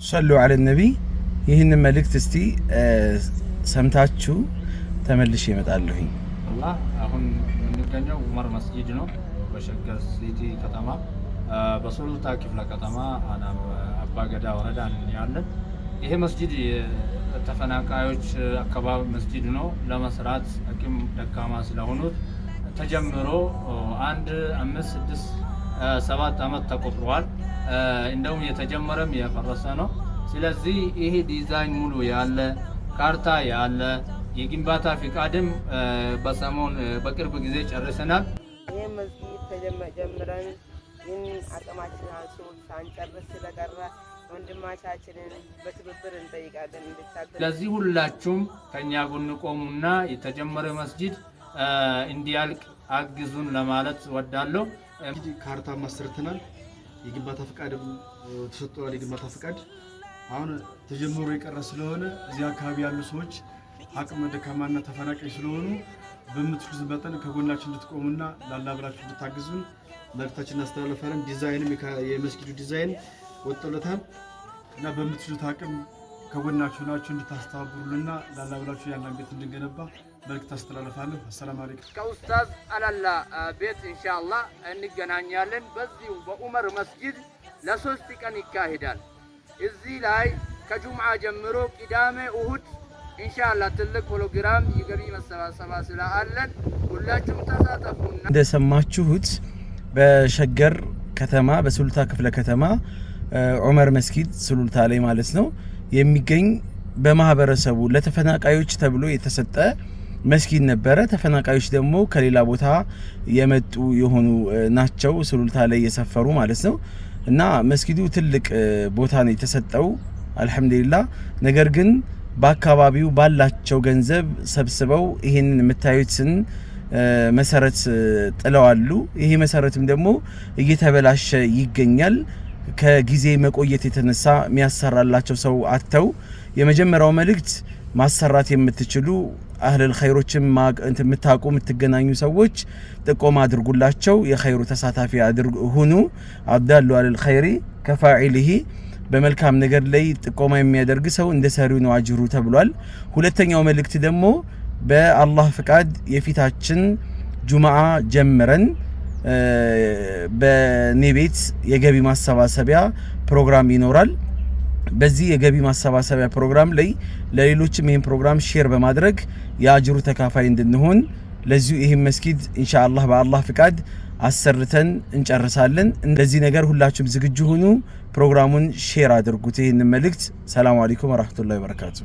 صلوا على النبي ይህን መልእክት እስቲ ሰምታችሁ ተመልሼ እመጣለሁ والله አሁን የምንገኘው ዑመር መስጂድ ነው በሸገር ሲቲ ከተማ በሱሉልታ ክፍለ ከተማ አባገዳ ወረዳ ያለን ይሄ መስጂድ ተፈናቃዮች አካባቢ መስጂድ ነው ለመስራት አቅም ደካማ ስለሆኑት ተጀምሮ 1 5 6 7 አመት ተቆጥሯል እንደውም የተጀመረም የፈረሰ ነው ስለዚህ ይሄ ዲዛይን ሙሉ ያለ ካርታ ያለ የግንባታ ፍቃድም በሰሞን በቅርብ ጊዜ ጨርሰናል ይሄ መስጊድ ተጀምረን ግን አቅማችን አንሶ ሳንጨርስ ስለቀረ ወንድማቻችንን በትብብር እንጠይቃለን እንድታገዙ ለዚህ ሁላችሁም ከኛ ጎን ቆሙና የተጀመረ መስጂድ እንዲያልቅ አግዙን ለማለት ወዳለሁ እንግዲህ ካርታ ማሰርተናል የግንባታ ፍቃድም ተሰጥቷል የግንባታ ፍቃድ አሁን ተጀምሮ የቀረ ስለሆነ እዚህ አካባቢ ያሉ ሰዎች አቅመ ደካማና ተፈናቃይ ስለሆኑ በምትችሉት መጠን ከጎናችን እንድትቆሙና ላላብራችሁ እንድታግዙን መልእክታችንን አስተላልፈናል ዲዛይንም የመስጊዱ ዲዛይን ወጥቶለታል እና በምትችሉት አቅም ከጎናችሁ ናችሁ እንድታስተባብሩልና ላላብራችሁ ያለን ቤት እንድንገነባ መልእክት አስተላልፋለሁ አሰላሙ አለይኩም ከኡስታዝ አላላ ቤት ኢንሻአላህ እንገናኛለን በዚሁ በዑመር መስጂድ ለ3 ቀን ይካሄዳል እዚህ ላይ ከጁምዓ ጀምሮ ቅዳሜ እሁድ ኢንሻአላህ ትልቅ ፕሮግራም የገቢ መሰባሰባ ስላለን ሁላችሁም ተሳተፉና እንደሰማችሁት በሸገር ከተማ በሱሉልታ ክፍለ ከተማ ዑመር መስጊድ ሱሉልታ ላይ ማለት ነው የሚገኝ በማህበረሰቡ ለተፈናቃዮች ተብሎ የተሰጠ መስጊድ ነበረ ተፈናቃዮች ደግሞ ከሌላ ቦታ የመጡ የሆኑ ናቸው ሱሉልታ ላይ የሰፈሩ ማለት ነው እና መስጊዱ ትልቅ ቦታ ነው የተሰጠው አልহামዱሊላህ ነገር ግን በአካባቢው ባላቸው ገንዘብ ሰብስበው ይሄንን የምታዩትን መሰረት ጥለዋሉ ይሄ መሰረትም ደግሞ እየተበላሸ ይገኛል ከጊዜ መቆየት የተነሳ የሚያሰራላቸው ሰው አጥተው የመጀመሪያው መልእክት ማሰራት የምትችሉ አህለል ኸይሮችም የምታቁ የምትገናኙ ሰዎች ጥቆማ አድርጉላቸው የኸይሩ ተሳታፊ ሁኑ አብዳሉ አለል ኸይሪ ከፋኢሊሂ በመልካም ነገር ላይ ጥቆማ የሚያደርግ ሰው እንደ ሰሪው ነው አጅሩ ተብሏል ሁለተኛው መልእክት ደግሞ በአላህ ፍቃድ የፊታችን ጁማዓ ጀምረን በኔቤት የገቢ ማሰባሰቢያ ፕሮግራም ይኖራል በዚህ የገቢ ማሰባሰቢያ ፕሮግራም ላይ ለሌሎችም ይሄን ፕሮግራም ሼር በማድረግ ያጅሩ ተካፋይ እንድንሆን ለዚህ ይሄን መስጊድ ኢንሻአላህ በአላህ ፍቃድ አሰርተን እንጨርሳለን እንደዚህ ነገር ሁላችሁም ዝግጁ ሁኑ ፕሮግራሙን ሼር አድርጉት ይሄን መልእክት ሰላም አለይኩም ወራህመቱላሂ ወበረካቱ